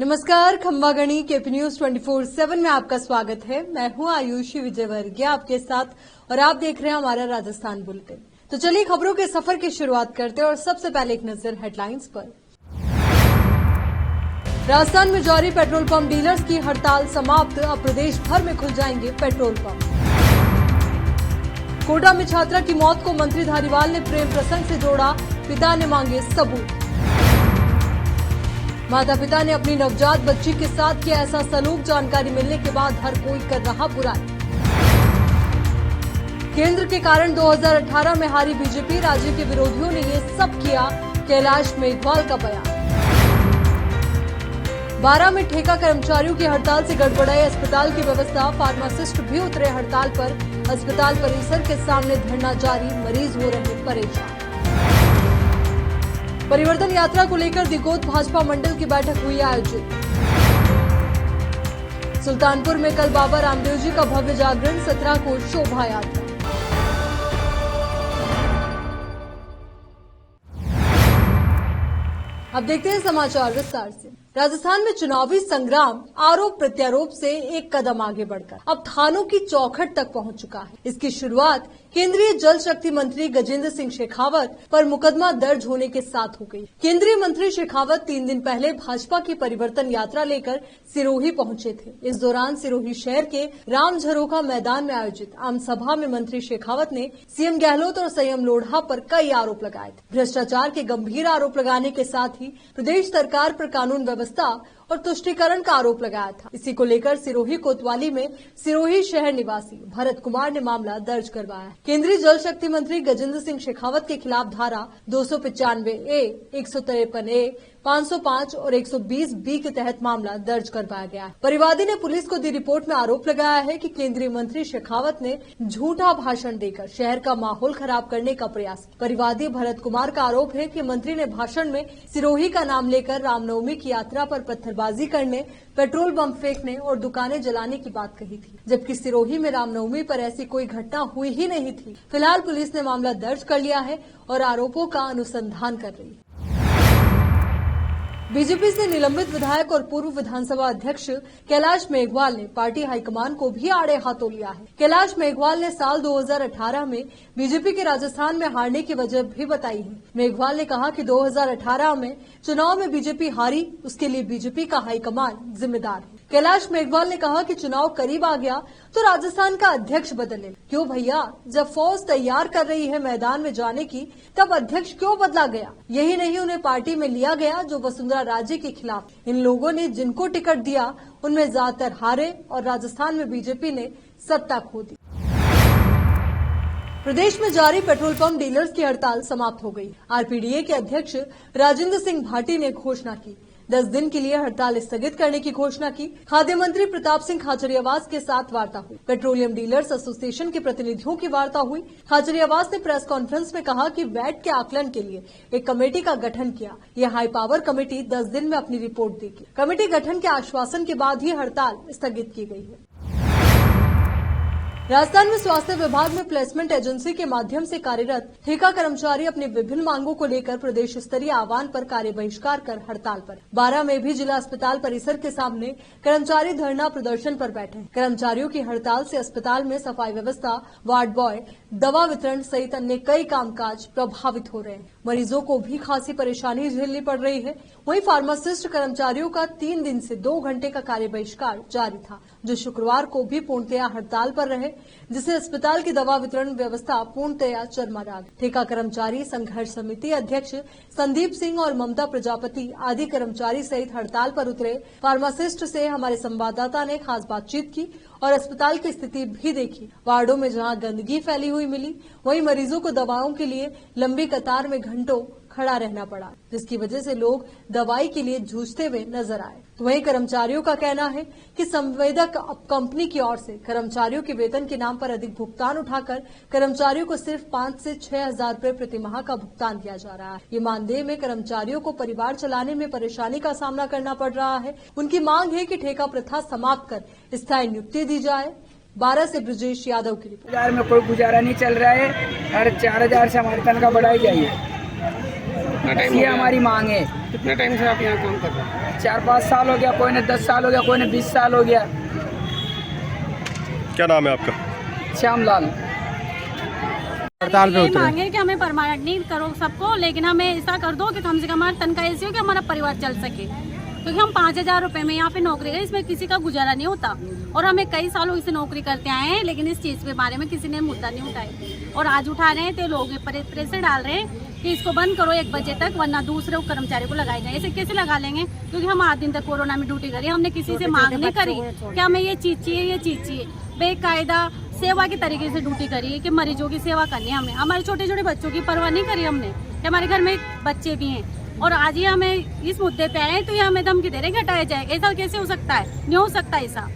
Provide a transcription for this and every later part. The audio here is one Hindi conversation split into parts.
नमस्कार, खंबागणी केपी न्यूज 24/7 में आपका स्वागत है। मैं हूं आयुषी विजयवर्गीय आपके साथ और आप देख रहे हैं हमारा राजस्थान बुलेटिन। तो चलिए खबरों के सफर की शुरुआत करते हैं और सबसे पहले एक नजर हेडलाइंस पर। राजस्थान में जारी पेट्रोल पंप डीलर्स की हड़ताल समाप्त, अब प्रदेश भर में खुल जाएंगे पेट्रोल पंप। कोटा में छात्रा की मौत को मंत्री धारीवाल ने प्रेम प्रसंग से जोड़ा, पिता ने मांगे सबूत। माता पिता ने अपनी नवजात बच्ची के साथ किया ऐसा सलूक, जानकारी मिलने के बाद हर कोई कर रहा बुराई। केंद्र के कारण 2018 में हारी बीजेपी, राज्य के विरोधियों ने ये सब किया, कैलाश मेघवाल का बयान। 12 में ठेका कर्मचारियों की हड़ताल से गड़बड़ाई अस्पताल की व्यवस्था, फार्मासिस्ट भी उतरे हड़ताल पर, अस्पताल परिसर के सामने धरना जारी, मरीज हो रहे परेशान। परिवर्तन यात्रा को लेकर दिगोद भाजपा मंडल की बैठक हुई आयोजित। सुल्तानपुर में कल बाबा रामदेव जी का भव्य जागरण, 17 को शोभा यात्रा। अब देखते हैं समाचार विस्तार से। राजस्थान में चुनावी संग्राम आरोप प्रत्यारोप से एक कदम आगे बढ़कर अब थानों की चौखट तक पहुंच चुका है। इसकी शुरुआत केंद्रीय जल शक्ति मंत्री गजेंद्र सिंह शेखावत पर मुकदमा दर्ज होने के साथ हो गई। केंद्रीय मंत्री शेखावत 3 दिन पहले भाजपा की परिवर्तन यात्रा लेकर सिरोही पहुंचे थे। इस दौरान सिरोही शहर के राम झरोखा मैदान में आयोजित आम सभा में मंत्री शेखावत ने सीएम गहलोत और संयम लोढ़ा पर कई आरोप लगाए थे। भ्रष्टाचार के गंभीर आरोप लगाने के साथ ही प्रदेश सरकार पर कानून व्यवस्था और तुष्टीकरण का आरोप लगाया था। इसी को लेकर सिरोही कोतवाली में सिरोही शहर निवासी भरत कुमार ने मामला दर्ज करवाया। केंद्रीय जल शक्ति मंत्री गजेंद्र सिंह शेखावत के खिलाफ धारा 295A, 153A, 505 और 120B के तहत मामला दर्ज करवाया गया है। परिवादी ने पुलिस को दी रिपोर्ट में आरोप लगाया है कि केंद्रीय मंत्री शेखावत ने झूठा भाषण देकर शहर का माहौल खराब करने का प्रयास किया। परिवादी भरत कुमार का आरोप है कि मंत्री ने भाषण में सिरोही का नाम लेकर रामनवमी की यात्रा पर पत्थरबाजी करने, पेट्रोल बम फेंकने और दुकानें जलाने की बात कही थी, जबकि सिरोही में रामनवमी पर ऐसी कोई घटना हुई ही नहीं थी। फिलहाल पुलिस ने मामला दर्ज कर लिया है और आरोपों का अनुसंधान कर रही है। बीजेपी से निलंबित विधायक और पूर्व विधानसभा अध्यक्ष कैलाश मेघवाल ने पार्टी हाईकमान को भी आड़े हाथों लिया है। कैलाश मेघवाल ने साल 2018 में बीजेपी के राजस्थान में हारने की वजह भी बताई है। मेघवाल ने कहा कि 2018 में चुनाव में बीजेपी हारी, उसके लिए बीजेपी का हाईकमान जिम्मेदार है। कैलाश मेघवाल ने कहा कि चुनाव करीब आ गया तो राजस्थान का अध्यक्ष बदले। क्यों भैया, जब फौज तैयार कर रही है मैदान में जाने की, तब अध्यक्ष क्यों बदला गया? यही नहीं, उन्हें पार्टी में लिया गया जो वसुंधरा राज्य के खिलाफ। इन लोगों ने जिनको टिकट दिया उनमें ज्यादातर हारे और राजस्थान में बीजेपी ने सत्ता खो दी। प्रदेश में जारी पेट्रोल पंप डीलर्स की हड़ताल समाप्त हो गई। आरपीडीए के अध्यक्ष राजेंद्र सिंह भाटी ने घोषणा की, 10 दिन के लिए हड़ताल स्थगित करने की घोषणा की। खाद्य मंत्री प्रताप सिंह खाचरियावास के साथ वार्ता हुई। पेट्रोलियम डीलर्स एसोसिएशन के प्रतिनिधियों की वार्ता हुई। खाचरियावास ने प्रेस कॉन्फ्रेंस में कहा कि वैट के आकलन के लिए एक कमेटी का गठन किया। यह हाई पावर कमेटी 10 दिन में अपनी रिपोर्ट देगी। कमेटी गठन के आश्वासन के बाद ही हड़ताल स्थगित की गई है। राजस्थान में स्वास्थ्य विभाग में प्लेसमेंट एजेंसी के माध्यम से कार्यरत ठेका कर्मचारी अपनी विभिन्न मांगों को लेकर प्रदेश स्तरीय आह्वान पर कार्य बहिष्कार कर हड़ताल पर। 12 में भी जिला अस्पताल परिसर के सामने कर्मचारी धरना प्रदर्शन पर बैठे। कर्मचारियों की हड़ताल से अस्पताल में सफाई व्यवस्था, वार्ड बॉय, दवा वितरण सहित अन्य कई कामकाज प्रभावित हो रहे हैं। मरीजों को भी खासी परेशानी झेलनी पड़ रही है। वहीं फार्मासिस्ट कर्मचारियों का 3 दिन से 2 घंटे का कार्य बहिष्कार जारी था, जो शुक्रवार को भी पूर्णतया हड़ताल पर रहे, जिससे अस्पताल की दवा वितरण व्यवस्था पूर्णतया चरमरा गई। ठेका कर्मचारी संघर्ष समिति अध्यक्ष संदीप सिंह और ममता प्रजापति आदि कर्मचारी सहित हड़ताल पर उतरे। फार्मासिस्ट से हमारे संवाददाता ने खास बातचीत की और अस्पताल की स्थिति भी देखी। वार्डों में जहां गंदगी फैली हुई मिली, वहीं मरीजों को दवाओं के लिए लंबी कतार में घंटों खड़ा रहना पड़ा, जिसकी वजह से लोग दवाई के लिए जूझते हुए नजर आए। तो वहीं कर्मचारियों का कहना है कि संवेदक कंपनी की ओर से कर्मचारियों के वेतन के नाम पर अधिक भुगतान उठाकर कर्मचारियों को सिर्फ 5 से 6 हजार रुपए प्रति माह का भुगतान किया जा रहा है। ये मानदेय में कर्मचारियों को परिवार चलाने में परेशानी का सामना करना पड़ रहा है। उनकी मांग है कि ठेका प्रथा समाप्त कर स्थायी नियुक्ति दी जाए। 12 से ब्रजेश यादव की रिपोर्ट। बाजार में कोई गुजारा नहीं चल रहा है। हर 4000 से हमारी तनख्वाह बढ़ाई जाइए। कितना टाइम ये हमारी मांग है। कितने टाइम से आप यहाँ काम कर रहे हैं? 4-5 साल हो गया, कोई ने 10 साल हो गया, कोई ने 20 साल हो गया। क्या नाम है आपका? श्यामलाल। हड़ताल पे उतरे। मांगे कि हमें परमानेंट नहीं करो सबको, लेकिन हमें ऐसा कर दो कि कम से कम हमारा तनख्वाह ऐसी हो कि हमारा परिवार चल सके, क्योंकि हम 5,000 रुपए में यहाँ पे नौकरी है, इसमें किसी का गुजारा नहीं होता। और हमें कई सालों से नौकरी करते आए हैं, लेकिन इस चीज़ के बारे में किसी ने मुद्दा नहीं उठाया। और आज उठा रहे हैं तो लोग प्रेशर डाल रहे हैं कि इसको बंद करो 1 बजे तक, वरना दूसरे कर्मचारी को लगाए जाए। ऐसे कैसे लगा लेंगे? क्योंकि हम 8 दिन तक कोरोना में ड्यूटी करी, हमने किसी से मांग नहीं करी कि हमें ये चीज़ चाहिए, ये चीज़ चाहिए। बेकायदा सेवा के तरीके से ड्यूटी करी है कि मरीजों की सेवा करनी है हमें। हमारे छोटे छोटे बच्चों की परवाह नहीं करी हमने कि हमारे घर में बच्चे भी हैं, और आज ये हमें इस मुद्दे पे आए तो ये हमें धमकी दे रहे हैं हटाया जाएगा। ऐसा कैसे हो सकता है? नहीं हो सकता ऐसा।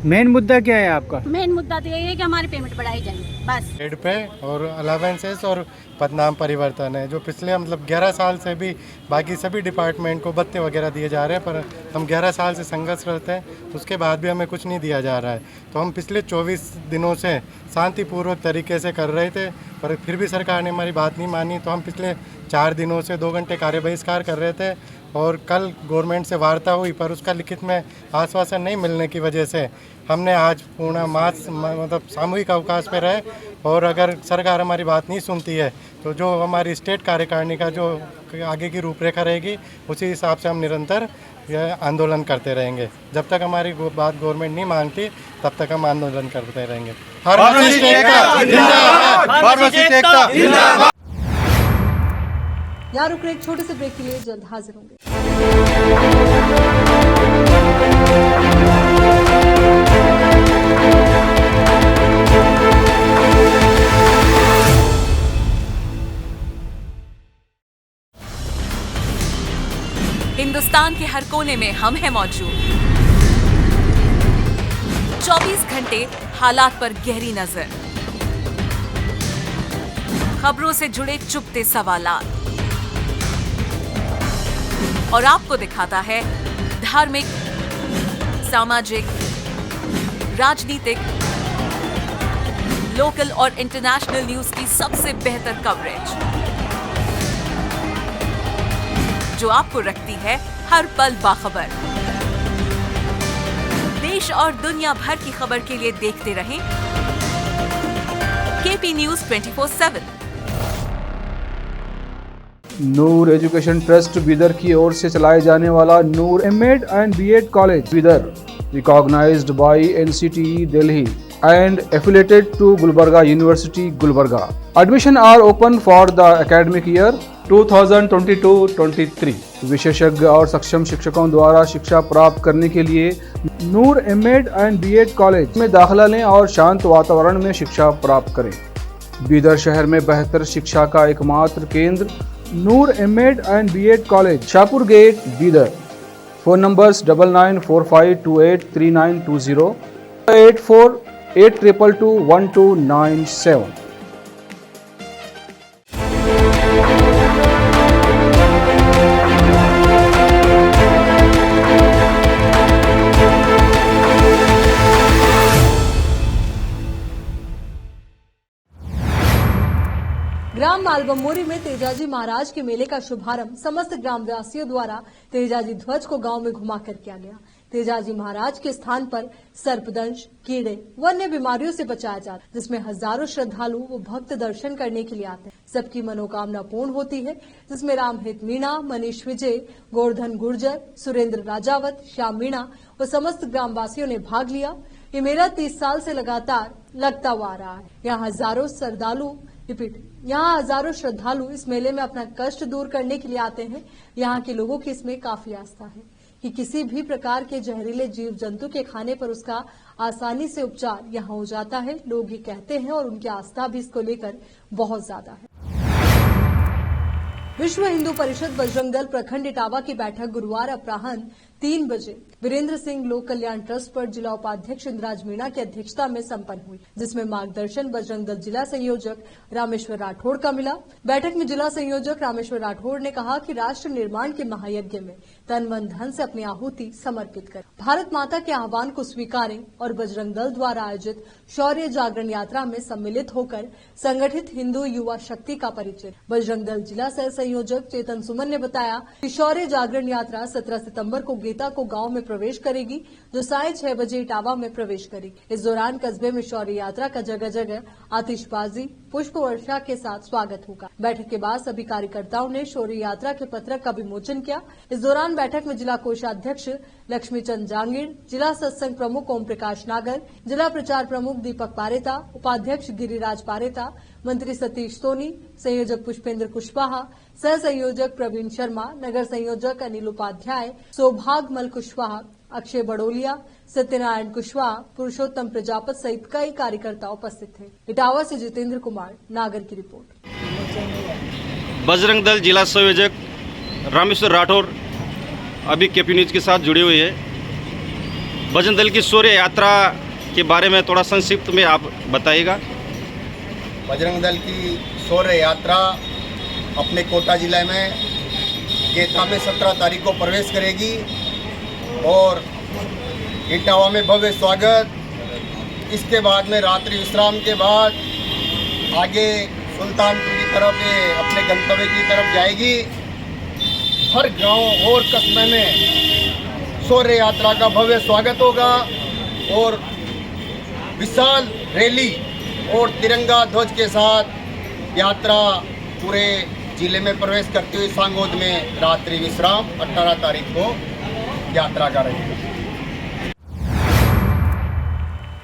मेन मुद्दा क्या है आपका? मेन मुद्दा तो यही है कि हमारी पेमेंट बढ़ाई जाए बस। पेड पे और अलावेंसेस और पदनाम परिवर्तन है, जो पिछले मतलब 11 साल से भी बाकी सभी डिपार्टमेंट को भत्ते वगैरह दिए जा रहे हैं, पर हम 11 साल से संघर्षरत हैं, उसके बाद भी हमें कुछ नहीं दिया जा रहा है। तो हम पिछले 24 दिनों से शांतिपूर्वक तरीके से कर रहे थे, पर फिर भी सरकार ने हमारी बात नहीं मानी। तो हम पिछले 4 दिनों से 2 घंटे कार्य बहिष्कार कर रहे थे, और कल गवर्नमेंट से वार्ता हुई, पर उसका लिखित में आश्वासन नहीं मिलने की वजह से हमने आज पूर्ण मास मतलब सामूहिक अवकाश पे रहे। और अगर सरकार हमारी बात नहीं सुनती है तो जो हमारी स्टेट कार्यकारिणी का जो आगे की रूपरेखा रहेगी, उसी हिसाब से हम निरंतर यह आंदोलन करते रहेंगे। जब तक हमारी बात गवर्नमेंट नहीं मानती तब तक हम आंदोलन करते रहेंगे। यहाँ रुक रहे एक छोटे से ब्रेक के लिए, जल्द हाजिर होंगे। हिंदुस्तान के हर कोने में हम हैं मौजूद। 24 घंटे हालात पर गहरी नजर, खबरों से जुड़े चुपते सवालात, और आपको दिखाता है धार्मिक, सामाजिक, राजनीतिक, लोकल और इंटरनेशनल न्यूज की सबसे बेहतर कवरेज, जो आपको रखती है हर पल बाखबर। देश और दुनिया भर की खबर के लिए देखते रहें KP news 24/7। Noor education trust Bidar की ओर से चलाए जाने वाला Noor MEd and BEd college Bidar, recognised by NCTE Delhi and affiliated to Gulbarga University, Gulbarga. Admission are open for the academic year 2022-23. विशेषज्ञ और सक्षम शिक्षकों द्वारा शिक्षा प्राप्त करने के लिए नूर एमएड एंड बीएड कॉलेज में दाखिला लें और शांत वातावरण में शिक्षा प्राप्त करें। बीदर शहर में बेहतर शिक्षा का एकमात्र केंद्र Noor MEd and BEd college, Shahpur gate, Bidar. Phone numbers 9945283920, 8482221297। ग्राम मालबमोरी में तेजाजी महाराज के मेले का शुभारंभ समस्त ग्रामवासियों द्वारा तेजाजी ध्वज को गांव में घुमाकर किया गया। तेजाजी महाराज के स्थान पर सर्पदंश, कीड़े, वन्य बीमारियों से बचाया जाता, जिसमें हजारों श्रद्धालु व भक्त दर्शन करने के लिए आते हैं। सबकी मनोकामना पूर्ण होती है, जिसमें रामहित मीणा, मनीष विजय, गोवर्धन गुर्जर, सुरेंद्र राजावत, श्याम मीणा व समस्त ग्रामवासियों ने भाग लिया। ये मेला 30 साल से लगातार लगता हुआ आ रहा है। यहाँ हजारों श्रद्धालु इस मेले में अपना कष्ट दूर करने के लिए आते हैं। यहाँ के लोगों की इसमें काफी आस्था है कि किसी भी प्रकार के जहरीले जीव जंतु के खाने पर उसका आसानी से उपचार यहाँ हो जाता है। लोग ये कहते हैं और उनकी आस्था भी इसको लेकर बहुत ज्यादा है। विश्व हिंदू परिषद बजरंग दल प्रखंड इटावा की बैठक गुरुवार अपराह्न 3 बजे वीरेंद्र सिंह लोक कल्याण ट्रस्ट पर जिला उपाध्यक्ष इंद्राज मीणा की अध्यक्षता में संपन्न हुई, जिसमें मार्गदर्शन बजरंग दल जिला संयोजक रामेश्वर राठौड़ का मिला। बैठक में जिला संयोजक रामेश्वर राठौड़ ने कहा कि राष्ट्र निर्माण के महायज्ञ में तन मन धन से अपनी आहुति समर्पित करें, भारत माता के आह्वान को स्वीकारें और बजरंग दल द्वारा आयोजित शौर्य जागरण यात्रा में सम्मिलित होकर संगठित हिंदू युवा शक्ति का परिचय। बजरंग दल जिला सह संयोजक चेतन सुमन ने बताया कि शौर्य जागरण यात्रा 17 सितंबर को गेता को गांव में प्रवेश करेगी, जो साढ़े 6 बजे इटावा में प्रवेश करेगी। इस दौरान कस्बे में शौर्य यात्रा का जगह जगह आतिशबाजी, पुष्प वर्षा के साथ स्वागत होगा। बैठक के बाद सभी कार्यकर्ताओं ने शौर्य यात्रा के पत्रक का विमोचन किया। इस दौरान बैठक में जिला कोषाध्यक्ष लक्ष्मीचंद जांगीर, जिला सत्संग प्रमुख ओम प्रकाश नागर, जिला प्रचार प्रमुख दीपक पारेता, उपाध्यक्ष गिरिराज पारेता, मंत्री सतीश सोनी, संयोजक पुष्पेंद्र कुशवाहा, सह संयोजक प्रवीण शर्मा, नगर संयोजक अनिल उपाध्याय, सौभागमल कुशवाहा, अक्षय बड़ोलिया, सत्यनारायण कुशवाहा, पुरुषोत्तम प्रजापत सहित कई कार्यकर्ता उपस्थित थे। इटावा से जितेंद्र कुमार, नागर की रिपोर्ट। बजरंग दल जिला संयोजक रामेश्वर राठौड़ अभी केपी न्यूज के साथ जुड़े हुए हैं। बजरंग दल की शौर्य यात्रा के बारे में थोड़ा संक्षिप्त में आप बताइएगा। बजरंग दल की शौर्य यात्रा अपने कोटा जिले में गेता में 17 तारीख को प्रवेश करेगी और इटावा में भव्य स्वागत। इसके बाद में रात्रि विश्राम के बाद आगे सुल्तानपुर की तरफ अपने गंतव्य की तरफ जाएगी। हर गांव और कस्बे में शौर्य यात्रा का भव्य स्वागत होगा और विशाल रैली और तिरंगा ध्वज के साथ यात्रा पूरे जिले में प्रवेश करते हुए सांगोद में रात्रि विश्राम 18 तारीख को यात्रा करेगी।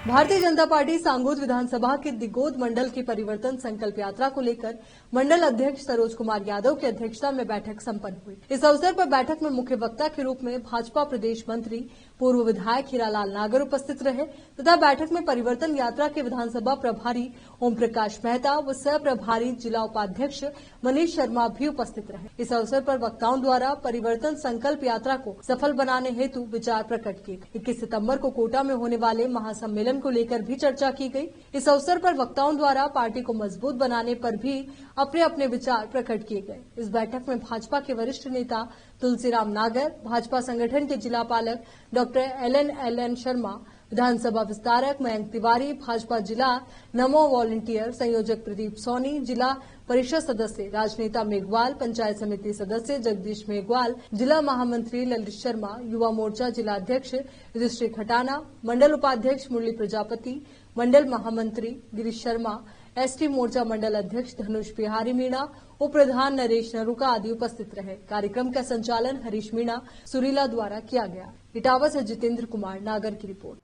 भारतीय जनता पार्टी सांगोद विधानसभा के दिगोद मंडल की परिवर्तन संकल्प यात्रा को लेकर मंडल अध्यक्ष सरोज कुमार यादव की अध्यक्षता में बैठक संपन्न हुई। इस अवसर पर बैठक में मुख्य वक्ता के रूप में भाजपा प्रदेश मंत्री पूर्व विधायक हीरालाल नागर उपस्थित रहे तथा बैठक में परिवर्तन यात्रा के विधानसभा प्रभारी ओम प्रकाश मेहता व सह प्रभारी जिला उपाध्यक्ष मनीष शर्मा भी उपस्थित रहे। इस अवसर पर वक्ताओं द्वारा परिवर्तन संकल्प यात्रा को सफल बनाने हेतु विचार प्रकट किए। 21 सितंबर को कोटा में होने वाले महासम्मेलन को लेकर भी चर्चा की गई। इस अवसर पर वक्ताओं द्वारा पार्टी को मजबूत बनाने पर भी अपने अपने विचार प्रकट किए गए। इस बैठक में भाजपा के वरिष्ठ नेता तुलसीराम नागर, भाजपा संगठन के जिला पालक डॉक्टर एल.एन. शर्मा, विधानसभा विस्तारक मयंक तिवारी, भाजपा जिला नमो वॉलंटियर संयोजक प्रदीप सोनी, जिला परिषद सदस्य राजनेता मेघवाल, पंचायत समिति सदस्य जगदीश मेघवाल, जिला महामंत्री ललित शर्मा, युवा मोर्चा जिला अध्यक्ष युधिष्ठिर खटाना, मंडल उपाध्यक्ष मुरली प्रजापति, मंडल महामंत्री गिरीश शर्मा, एसटी मोर्चा मंडल अध्यक्ष धनुष बिहारी मीणा, उप प्रधान नरेश नरूका आदि उपस्थित रहे। कार्यक्रम का संचालन हरीश मीणा सुरीला द्वारा किया गया। इटावा से जितेंद्र कुमार, नागर की रिपोर्ट।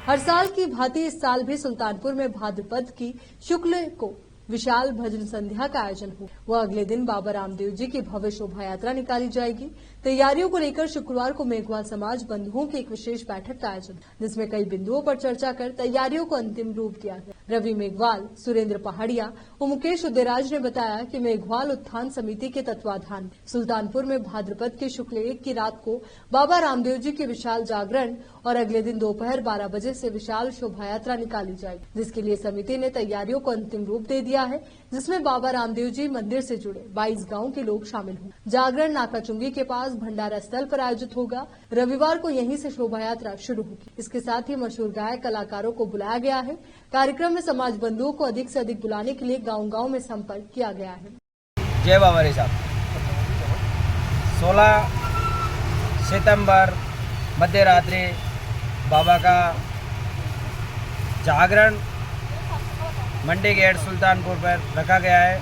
हर साल की भांति इस साल भी सुल्तानपुर में भाद्रपद की शुक्ल को विशाल भजन संध्या का आयोजन हुआ। वह अगले दिन बाबा रामदेव जी की भव्य शोभा यात्रा निकाली जाएगी। तैयारियों को लेकर शुक्रवार को मेघवाल समाज बंधुओं की एक विशेष बैठक का आयोजन, जिसमें कई बिंदुओं पर चर्चा कर तैयारियों को अंतिम रूप दिया गया। रवि मेघवाल, सुरेंद्र पहाड़िया और मुकेश उदयराज ने बताया कि मेघवाल उत्थान समिति के तत्वाधान में सुल्तानपुर में भाद्रपद के शुक्ल 1 की रात को बाबा रामदेव जी के विशाल जागरण और अगले दिन दोपहर 12 बजे से विशाल शोभा यात्रा निकाली जाएगी, जिसके लिए समिति ने तैयारियों को अंतिम रूप दे दिया है, जिसमें बाबा रामदेव जी मंदिर से जुड़े 22 गांव के लोग शामिल होंगे। जागरण नाकाचुंगी के पास भंडारा स्थल पर आयोजित होगा। रविवार को यहीं से शोभा यात्रा शुरू होगी। इसके साथ ही मशहूर गायक कलाकारों को बुलाया गया है। कार्यक्रम में समाज बंधुओं को अधिक से अधिक बुलाने के लिए गांव-गांव में संपर्क किया गया है। जय बाबा रे साहब। 16 सितंबर मध्य रात्रि बाबा का जागरण मंडी गेट सुल्तानपुर पर रखा गया है।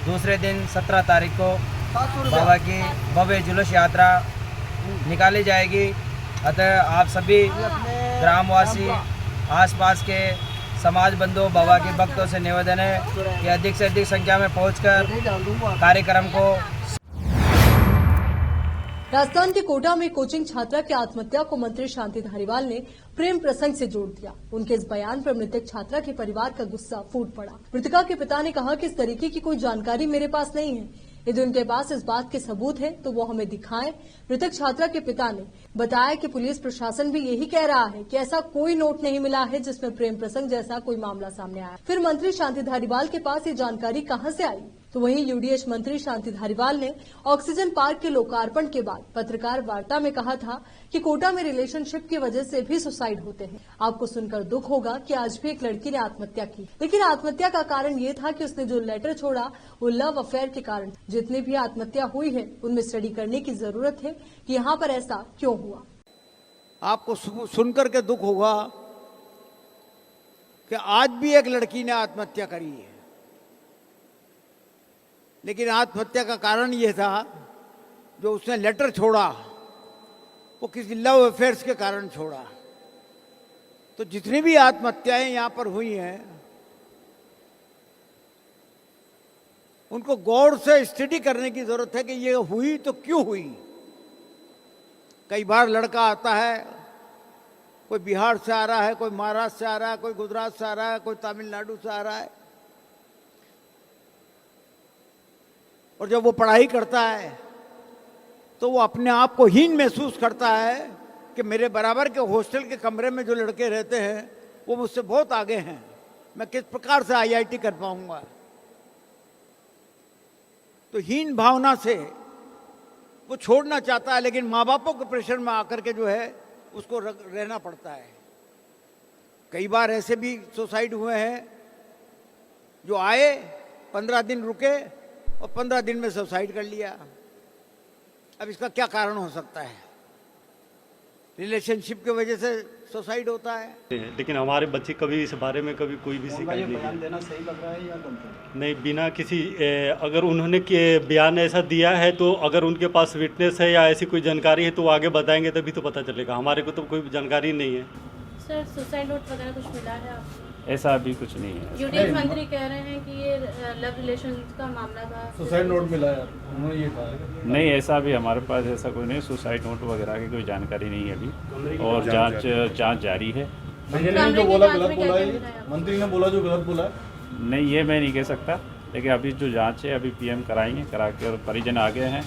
दूसरे दिन 17 तारीख को बाबा की भव्य जुलूस यात्रा निकाली जाएगी। अतः आप सभी ग्रामवासी, आसपास के समाज बंधुओं, बाबा के भक्तों से निवेदन है कि अधिक से अधिक संख्या में पहुंचकर कार्यक्रम को। राजस्थान के कोटा में कोचिंग छात्रा की आत्महत्या को मंत्री शांति धारीवाल ने प्रेम प्रसंग से जोड़ दिया। उनके इस बयान पर मृतक छात्रा के परिवार का गुस्सा फूट पड़ा। मृतका के पिता ने कहा कि इस तरीके की कोई जानकारी मेरे पास नहीं है। यदि उनके पास इस बात के सबूत है तो वो हमें दिखाएं। मृतक छात्रा के पिता ने बताया कि पुलिस प्रशासन भी यही कह रहा है कि ऐसा कोई नोट नहीं मिला है जिसमें प्रेम प्रसंग जैसा कोई मामला सामने आया। फिर मंत्री शांति धारीवाल के पास ये जानकारी कहां से आई? तो वहीं यूडीएच मंत्री शांति धारीवाल ने ऑक्सीजन पार्क के लोकार्पण के बाद पत्रकार वार्ता में कहा था कि कोटा में रिलेशनशिप की वजह से भी सुसाइड होते हैं। आपको सुनकर दुख होगा कि आज भी एक लड़की ने आत्महत्या की, लेकिन आत्महत्या का कारण ये था कि उसने जो लेटर छोड़ा वो लव अफेयर के कारण। जितनी भी आत्महत्या हुई है उनमें स्टडी करने की जरूरत है कि यहाँ पर ऐसा क्यों हुआ। आपको सुनकर के दुख होगा कि आज भी एक लड़की ने आत्महत्या करी है, लेकिन आत्महत्या का कारण यह था जो उसने लेटर छोड़ा वो किसी लव अफेयर्स के कारण छोड़ा। तो जितनी भी आत्महत्याएं यहां पर हुई हैं उनको गौर से स्टडी करने की जरूरत है कि ये हुई तो क्यों हुई। कई बार लड़का आता है, कोई बिहार से आ रहा है, कोई महाराष्ट्र से आ रहा है, कोई गुजरात से आ रहा है, कोई तमिलनाडु से आ रहा है, और जब वो पढ़ाई करता है तो वो अपने आप को हीन महसूस करता है कि मेरे बराबर के हॉस्टल के कमरे में जो लड़के रहते हैं वो मुझसे बहुत आगे हैं, मैं किस प्रकार से आईआईटी कर पाऊंगा। तो हीन भावना से वो छोड़ना चाहता है, लेकिन माँ बापों के प्रेशर में आकर के जो है उसको रहना पड़ता है। कई बार ऐसे भी सुसाइड हुए हैं जो आए 15 दिन रुके और 15 दिन में सुसाइड कर लिया। अब इसका क्या कारण हो सकता है? रिलेशनशिप की वजह से सुसाइड होता है। लेकिन हमारे बच्चे कभी इस बारे में कभी कोई भी शिकायत नहीं बयान देना सही लग रहा है या गलत? नहीं, बिना किसी अगर उन्होंने बयान ऐसा दिया है तो अगर उनके पास विटनेस है या ऐसी कोई जानकारी है तो वो आगे बताएंगे तभी तो पता चलेगा। हमारे को तो कोई जानकारी नहीं है। सर सुसाइड नोट वगैरह कुछ मिला है आपको? ऐसा अभी कुछ नहीं है। यूडीएच मंत्री कह रहे हैं कि ये लव रिलेशन का मामला था, सुसाइड नोट मिला है, उन्होंने ये कहा। नहीं, ऐसा भी हमारे पास ऐसा कोई नहीं, सुसाइड नोट वगैरह की कोई जानकारी नहीं है अभी, और जांच जारी है। मंत्री ने जो बोला गलत बोला है, मंत्री ने बोला जो गलत बोला है। नहीं, ये मैं नहीं कह सकता, लेकिन अभी जो जांच है अभी पीएम कराएंगे, करा के और परिजन आ गए हैं।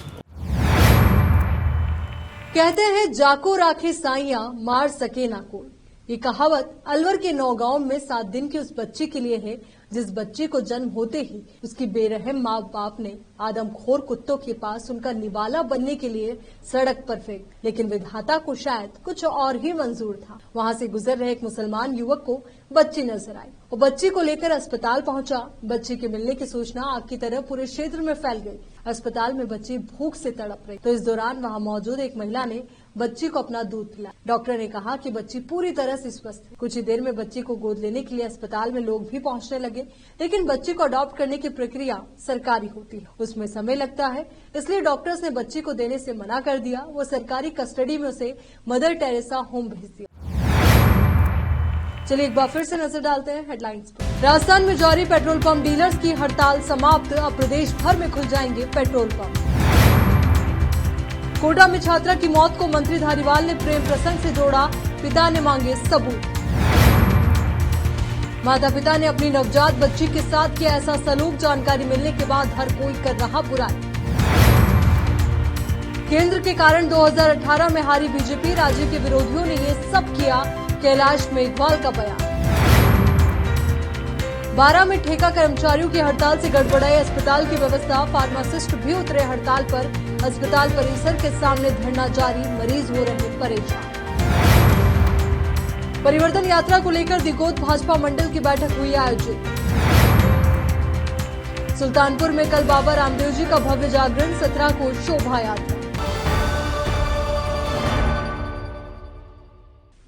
कहते हैं जाको राखे साइया मार सके ना कोई। ये कहावत अलवर के नौगांव में 7 दिन की उस बच्ची के लिए है जिस बच्ची को जन्म होते ही उसकी बेरहम माँ बाप ने आदमखोर कुत्तों के पास उनका निवाला बनने के लिए सड़क पर फेंक। लेकिन विधाता को शायद कुछ और ही मंजूर था। वहाँ से गुजर रहे एक मुसलमान युवक को बच्ची नजर आई। वो बच्ची को लेकर अस्पताल पहुंचा। बच्ची के मिलने की सूचना आग की तरह पूरे क्षेत्र में फैल गई। अस्पताल में बच्ची भूख से तड़प रही, तो इस दौरान वहाँ मौजूद एक महिला ने बच्ची को अपना दूध पिलाया। डॉक्टर ने कहा कि बच्ची पूरी तरह से स्वस्थ है। कुछ ही देर में बच्ची को गोद लेने के लिए अस्पताल में लोग भी पहुंचने लगे, लेकिन बच्ची को अडॉप्ट करने की प्रक्रिया सरकारी होती है, उसमें समय लगता है, इसलिए डॉक्टर्स ने बच्ची को देने से मना कर दिया। वो सरकारी कस्टडी में उसे मदर टेरेसा होम भेज दिया। चलिए एक बार फिर से नजर डालते हैं हेडलाइंस पर। राजस्थान में जारी पेट्रोल पंप डीलर्स की हड़ताल समाप्त, अब प्रदेश भर में खुल जाएंगे पेट्रोल पंप। कोटा में छात्रा की मौत को मंत्री धारीवाल ने प्रेम प्रसंग से जोड़ा, पिता ने मांगे सबूत। माता पिता ने अपनी नवजात बच्ची के साथ किया ऐसा सलूक, जानकारी मिलने के बाद हर कोई कर रहा बुराई। केंद्र के कारण 2018 में हारी बीजेपी, राज्य के विरोधियों ने ये सब किया, कैलाश मेघवाल का बयान। 12 में ठेका कर्मचारियों की हड़ताल से गड़बड़ाई अस्पताल की व्यवस्था, फार्मासिस्ट भी उतरे हड़ताल पर। अस्पताल परिसर के सामने धरना जारी, मरीज हो रहे परेशान। परिवर्तन यात्रा को लेकर दिगोद भाजपा मंडल की बैठक हुई आयोजित। सुल्तानपुर में कल बाबा रामदेव जी का भव्य जागरण, 17 को शोभा यात्रा।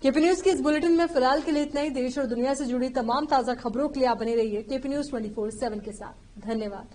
केपी न्यूज की इस बुलेटिन में फिलहाल के लिए इतना ही। देश और दुनिया से जुड़ी तमाम ताजा खबरों के लिए आप बने रहिए केपी न्यूज 24/7 के साथ। धन्यवाद।